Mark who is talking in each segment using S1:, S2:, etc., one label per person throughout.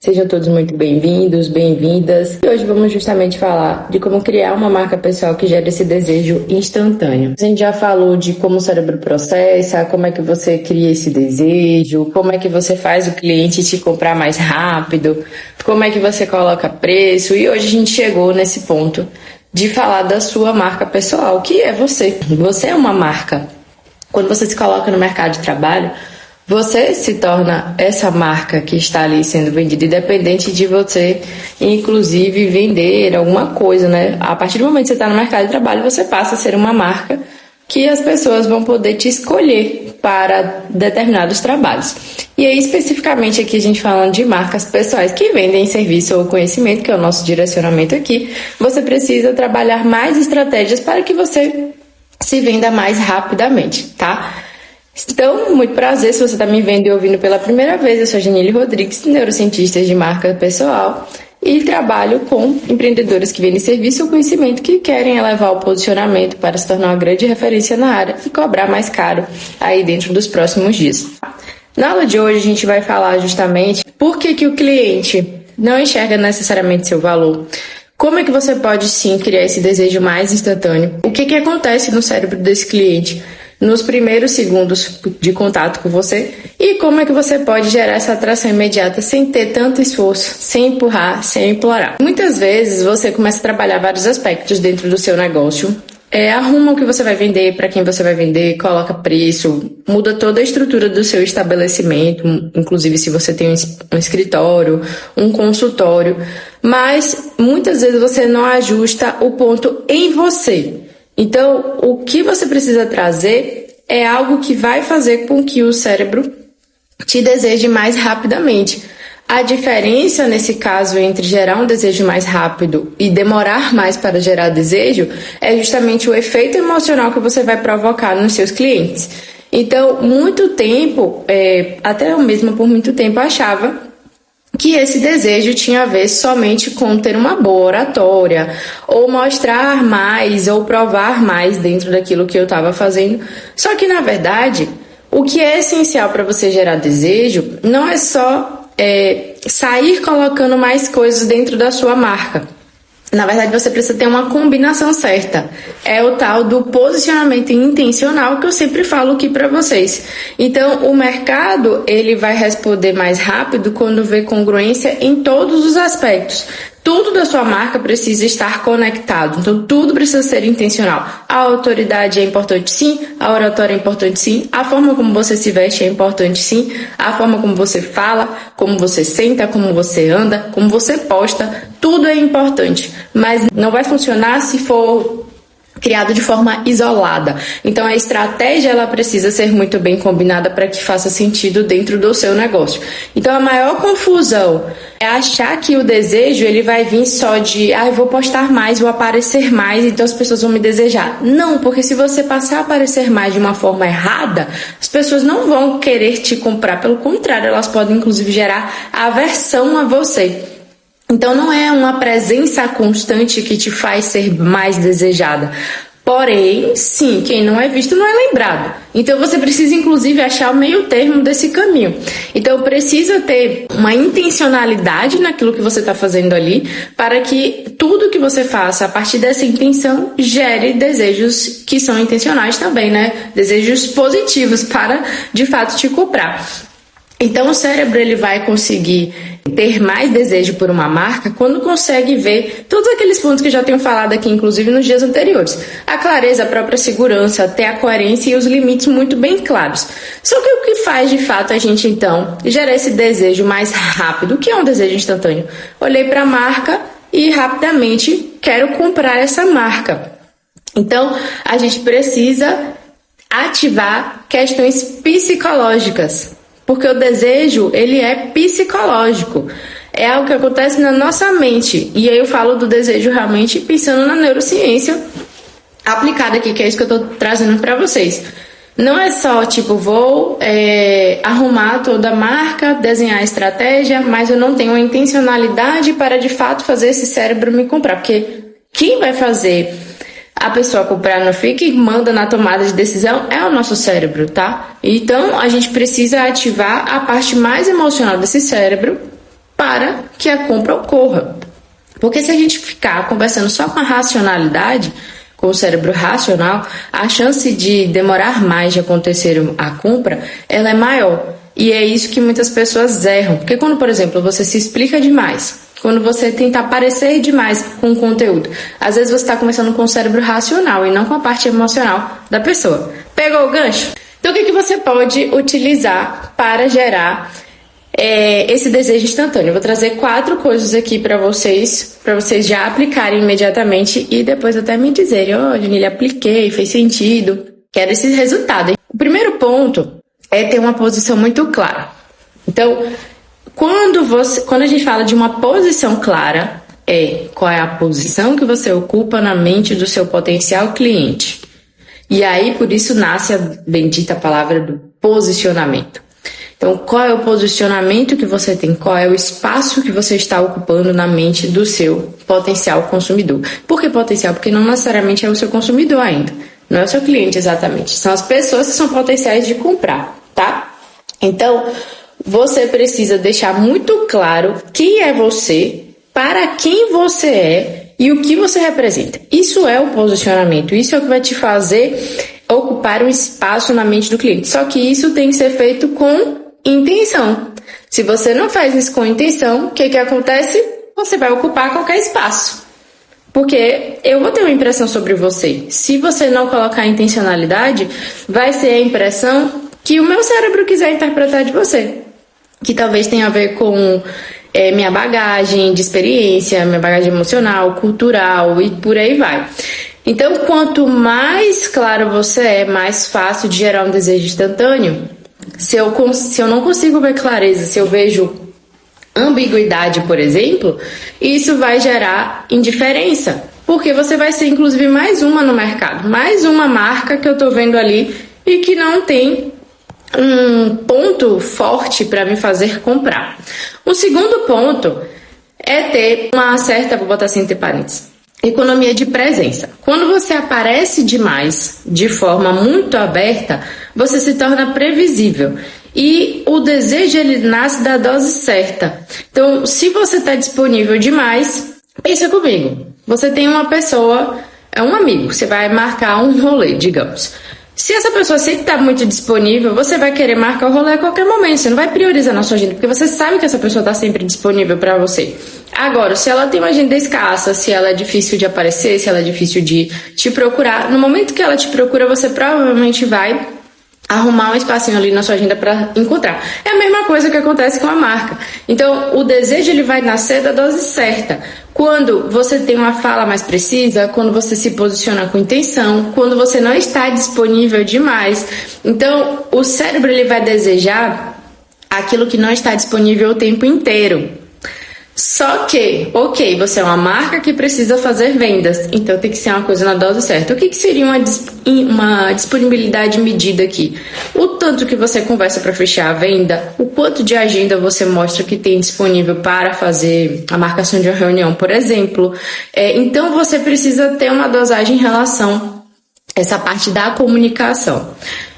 S1: Sejam todos muito bem-vindos, bem-vindas. E hoje vamos justamente falar de como criar uma marca pessoal que gere esse desejo instantâneo. A gente já falou de como o cérebro processa, como é que você cria esse desejo, como é que você faz o cliente te comprar mais rápido, como é que você coloca preço. E hoje a gente chegou nesse ponto de falar da sua marca pessoal, que é você. Você é uma marca. Quando você se coloca no mercado de trabalho, você se torna essa marca que está ali sendo vendida, independente de você, inclusive, vender alguma coisa, né? A partir do momento que você está no mercado de trabalho, você passa a ser uma marca que as pessoas vão poder te escolher para determinados trabalhos. E aí, especificamente aqui, a gente falando de marcas pessoais que vendem serviço ou conhecimento, que é o nosso direcionamento aqui, você precisa trabalhar mais estratégias para que você se venda mais rapidamente, tá? Então, muito prazer, se você está me vendo e ouvindo pela primeira vez, eu sou a Janile Rodrigues, neurocientista de marca pessoal e trabalho com empreendedores que vendem serviço ou conhecimento que querem elevar o posicionamento para se tornar uma grande referência na área e cobrar mais caro aí dentro dos próximos dias. Na aula de hoje a gente vai falar justamente por que o cliente não enxerga necessariamente seu valor. Como é que você pode sim criar esse desejo mais instantâneo? O que acontece no cérebro desse cliente nos primeiros segundos de contato com você e como é que você pode gerar essa atração imediata sem ter tanto esforço, sem empurrar, sem implorar. Muitas vezes você começa a trabalhar vários aspectos dentro do seu negócio, arruma o que você vai vender, para quem você vai vender, coloca preço, muda toda a estrutura do seu estabelecimento, inclusive se você tem um escritório, um consultório, mas muitas vezes você não ajusta o ponto em você. Então, o que você precisa trazer é algo que vai fazer com que o cérebro te deseje mais rapidamente. A diferença, nesse caso, entre gerar um desejo mais rápido e demorar mais para gerar desejo é justamente o efeito emocional que você vai provocar nos seus clientes. Então, muito tempo, até eu mesma por muito tempo achava que esse desejo tinha a ver somente com ter uma boa oratória, ou mostrar mais, ou provar mais dentro daquilo que eu estava fazendo. Só que, na verdade, o que é essencial para você gerar desejo não é só sair colocando mais coisas dentro da sua marca. Na verdade, você precisa ter uma combinação certa. É o tal do posicionamento intencional que eu sempre falo aqui para vocês. Então, o mercado ele vai responder mais rápido quando vê congruência em todos os aspectos. Tudo da sua marca precisa estar conectado, então tudo precisa ser intencional. A autoridade é importante sim, a oratória é importante sim, a forma como você se veste é importante sim, a forma como você fala, como você senta, como você anda, como você posta, tudo é importante, mas não vai funcionar se for criado de forma isolada. Então a estratégia ela precisa ser muito bem combinada para que faça sentido dentro do seu negócio. Então a maior confusão é achar que o desejo ele vai vir só de eu vou postar mais, vou aparecer mais, então as pessoas vão me desejar. Não, porque se você passar a aparecer mais de uma forma errada, as pessoas não vão querer te comprar, pelo contrário, elas podem inclusive gerar aversão a você. Então não é uma presença constante que te faz ser mais desejada. Porém, sim, quem não é visto não é lembrado. Então você precisa inclusive achar o meio termo desse caminho. Então precisa ter uma intencionalidade naquilo que você está fazendo ali, para que tudo que você faça a partir dessa intenção gere desejos que são intencionais também, né? Desejos positivos para de fato te comprar. Então o cérebro ele vai conseguir ter mais desejo por uma marca quando consegue ver todos aqueles pontos que já tenho falado aqui, inclusive nos dias anteriores. A clareza, a própria segurança, ter a coerência e os limites muito bem claros. Só que o que faz de fato a gente então gerar esse desejo mais rápido? O que é um desejo instantâneo? Olhei para a marca e rapidamente quero comprar essa marca. Então a gente precisa ativar questões psicológicas. Porque o desejo, ele é psicológico. É algo que acontece na nossa mente. E aí eu falo do desejo realmente pensando na neurociência aplicada aqui, que é isso que eu estou trazendo para vocês. Não é só, vou arrumar toda a marca, desenhar a estratégia, mas eu não tenho a intencionalidade para, de fato, fazer esse cérebro me comprar. Porque quem vai fazer a pessoa comprar no FII, que manda na tomada de decisão, é o nosso cérebro, tá? Então, a gente precisa ativar a parte mais emocional desse cérebro para que a compra ocorra. Porque se a gente ficar conversando só com a racionalidade, com o cérebro racional, a chance de demorar mais de acontecer a compra, ela é maior. E é isso que muitas pessoas erram. Porque quando, por exemplo, você se explica demais, quando você tenta parecer demais com o conteúdo, às vezes você está conversando com o cérebro racional e não com a parte emocional da pessoa. Pegou o gancho? Então, o que você pode utilizar para gerar esse desejo instantâneo? Eu vou trazer 4 coisas aqui para vocês já aplicarem imediatamente e depois até me dizerem: Janile, apliquei, fez sentido, quero esse resultado. O primeiro ponto é ter uma posição muito clara. Então, quando a gente fala de uma posição clara, qual é a posição que você ocupa na mente do seu potencial cliente. E aí, por isso, nasce a bendita palavra do posicionamento. Então, qual é o posicionamento que você tem? Qual é o espaço que você está ocupando na mente do seu potencial consumidor? Por que potencial? Porque não necessariamente é o seu consumidor ainda. Não é o seu cliente exatamente. São as pessoas que são potenciais de comprar, tá? Então, você precisa deixar muito claro quem é você, para quem você é e o que você representa. Isso é o posicionamento. Isso é o que vai te fazer ocupar um espaço na mente do cliente. Só que isso tem que ser feito com intenção. Se você não faz isso com intenção, o que acontece? Você vai ocupar qualquer espaço. Porque eu vou ter uma impressão sobre você. Se você não colocar intencionalidade, vai ser a impressão que o meu cérebro quiser interpretar de você. Que talvez tenha a ver com minha bagagem de experiência, minha bagagem emocional, cultural e por aí vai. Então, quanto mais claro você é, mais fácil de gerar um desejo instantâneo. Se eu não consigo ver clareza, se eu vejo ambiguidade, por exemplo, isso vai gerar indiferença, porque você vai ser inclusive mais uma no mercado, mais uma marca que eu tô vendo ali e que não tem um ponto forte para me fazer comprar. O segundo ponto é ter uma certa, vou botar assim entre parênteses, economia de presença. Quando você aparece demais, de forma muito aberta, você se torna previsível. E o desejo, ele nasce da dose certa. Então, se você está disponível demais, pensa comigo. Você tem uma pessoa, é um amigo, você vai marcar um rolê, digamos. Se essa pessoa sempre está muito disponível, você vai querer marcar o rolê a qualquer momento. Você não vai priorizar na sua agenda, porque você sabe que essa pessoa está sempre disponível para você. Agora, se ela tem uma agenda escassa, se ela é difícil de aparecer, se ela é difícil de te procurar, no momento que ela te procura, você provavelmente vai arrumar um espacinho ali na sua agenda para encontrar. É a mesma coisa que acontece com a marca. Então, o desejo, ele vai nascer da dose certa. Quando você tem uma fala mais precisa, quando você se posiciona com intenção, quando você não está disponível demais. Então, o cérebro, ele vai desejar aquilo que não está disponível o tempo inteiro. Só que, ok, você é uma marca que precisa fazer vendas, então tem que ser uma coisa na dose certa. O que seria uma disponibilidade medida aqui? O tanto que você conversa para fechar a venda, o quanto de agenda você mostra que tem disponível para fazer a marcação de uma reunião, por exemplo. Então você precisa ter uma dosagem em relação a essa parte da comunicação.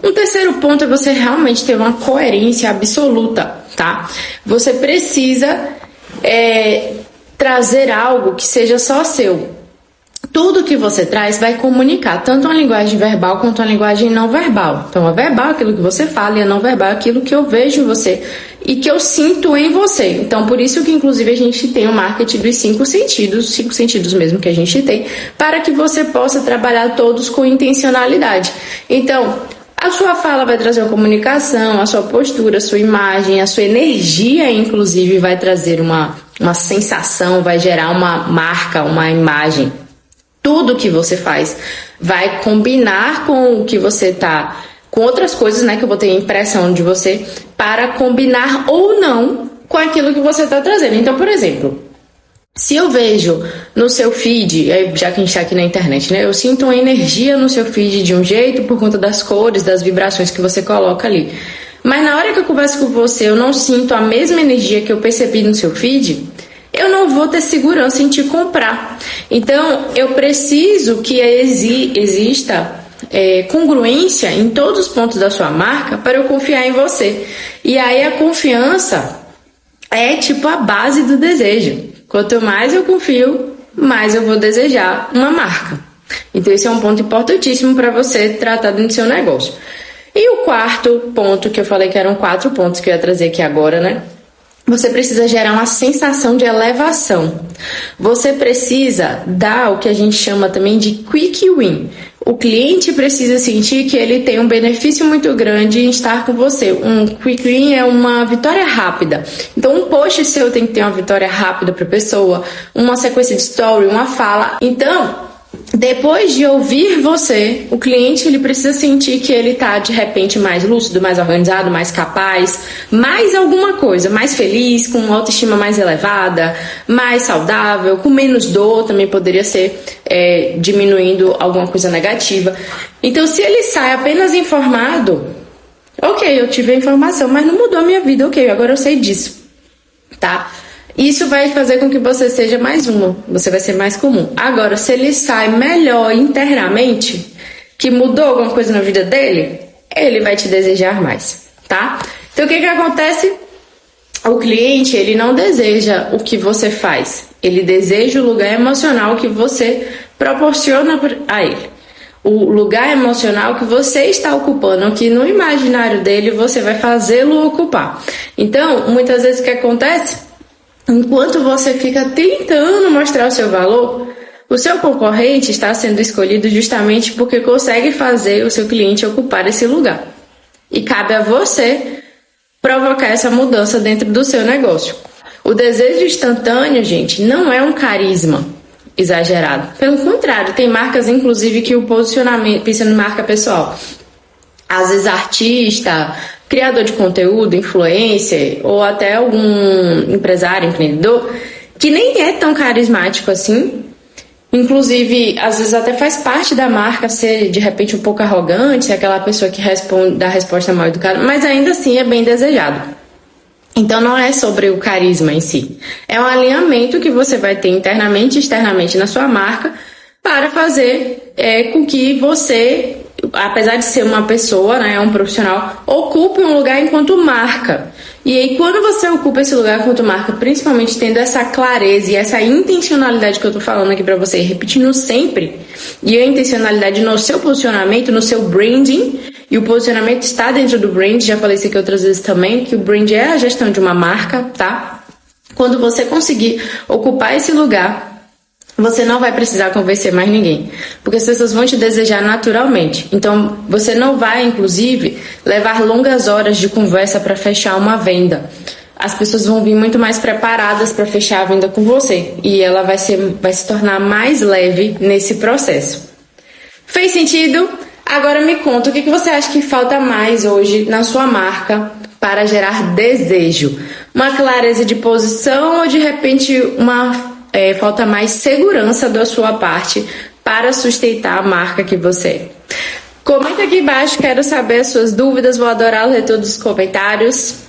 S1: Um terceiro ponto é você realmente ter uma coerência absoluta, tá? Você precisa trazer algo que seja só seu. Tudo que você traz vai comunicar, tanto a linguagem verbal quanto a linguagem não verbal. Então, a verbal é aquilo que você fala e a não verbal é aquilo que eu vejo em você e que eu sinto em você. Então, por isso que, inclusive, a gente tem o marketing dos 5 sentidos mesmo que a gente tem, para que você possa trabalhar todos com intencionalidade. Então, a sua fala vai trazer a comunicação, a sua postura, a sua imagem, a sua energia, inclusive, vai trazer uma sensação, vai gerar uma marca, uma imagem. Tudo que você faz vai combinar com o que você tá, com outras coisas, né, que eu vou ter impressão de você, para combinar ou não com aquilo que você está trazendo. Então, por exemplo, se eu vejo no seu feed, já que a gente está aqui na internet, né? Eu sinto uma energia no seu feed de um jeito por conta das cores, das vibrações que você coloca ali. Mas na hora que eu converso com você, eu não sinto a mesma energia que eu percebi no seu feed, eu não vou ter segurança em te comprar. Então, eu preciso que exista congruência em todos os pontos da sua marca para eu confiar em você. E aí a confiança, é tipo a base do desejo. Quanto mais eu confio, mais eu vou desejar uma marca. Então esse é um ponto importantíssimo para você tratar dentro do seu negócio. E o quarto ponto, que eu falei que eram 4 pontos que eu ia trazer aqui agora, né? Você precisa gerar uma sensação de elevação. Você precisa dar o que a gente chama também de quick win. O cliente precisa sentir que ele tem um benefício muito grande em estar com você. Um quick win é uma vitória rápida. Então, um post seu tem que ter uma vitória rápida para a pessoa, uma sequência de story, uma fala. Então, depois de ouvir você, o cliente ele precisa sentir que ele está de repente mais lúcido, mais organizado, mais capaz, mais alguma coisa, mais feliz, com uma autoestima mais elevada, mais saudável, com menos dor, também poderia ser diminuindo alguma coisa negativa. Então, se ele sai apenas informado, ok, eu tive a informação, mas não mudou a minha vida, ok, agora eu sei disso, tá? Isso vai fazer com que você seja mais uma, você vai ser mais comum. Agora, se ele sai melhor internamente, que mudou alguma coisa na vida dele, ele vai te desejar mais, tá? Então, o que acontece? O cliente, ele não deseja o que você faz, ele deseja o lugar emocional que você proporciona a ele. O lugar emocional que você está ocupando, que no imaginário dele você vai fazê-lo ocupar. Então, muitas vezes o que acontece? Enquanto você fica tentando mostrar o seu valor, o seu concorrente está sendo escolhido justamente porque consegue fazer o seu cliente ocupar esse lugar. E cabe a você provocar essa mudança dentro do seu negócio. O desejo instantâneo, gente, não é um carisma exagerado. Pelo contrário, tem marcas, inclusive, que o posicionamento, pensando em marca pessoal, às vezes artista, criador de conteúdo, influencer, ou até algum empresário, empreendedor, que nem é tão carismático assim. Inclusive, às vezes até faz parte da marca ser, de repente, um pouco arrogante, ser aquela pessoa que dá a resposta mal educada, mas ainda assim é bem desejado. Então, não é sobre o carisma em si. É um alinhamento que você vai ter internamente e externamente na sua marca para fazer com que você, apesar de ser uma pessoa, né, um profissional, ocupe um lugar enquanto marca. E aí, quando você ocupa esse lugar enquanto marca, principalmente tendo essa clareza e essa intencionalidade que eu tô falando aqui pra você, repetindo sempre, e a intencionalidade no seu posicionamento, no seu branding, e o posicionamento está dentro do brand, já falei isso aqui outras vezes também, que o brand é a gestão de uma marca, tá? Quando você conseguir ocupar esse lugar, você não vai precisar convencer mais ninguém, porque as pessoas vão te desejar naturalmente. Então, você não vai, inclusive, levar longas horas de conversa para fechar uma venda. As pessoas vão vir muito mais preparadas para fechar a venda com você, e ela vai se tornar mais leve nesse processo. Fez sentido? Agora me conta, o que você acha que falta mais hoje na sua marca para gerar desejo? Uma clareza de posição ou, de repente, falta mais segurança da sua parte para sustentar a marca que você é? Comenta aqui embaixo, quero saber as suas dúvidas, vou adorar ler todos os comentários.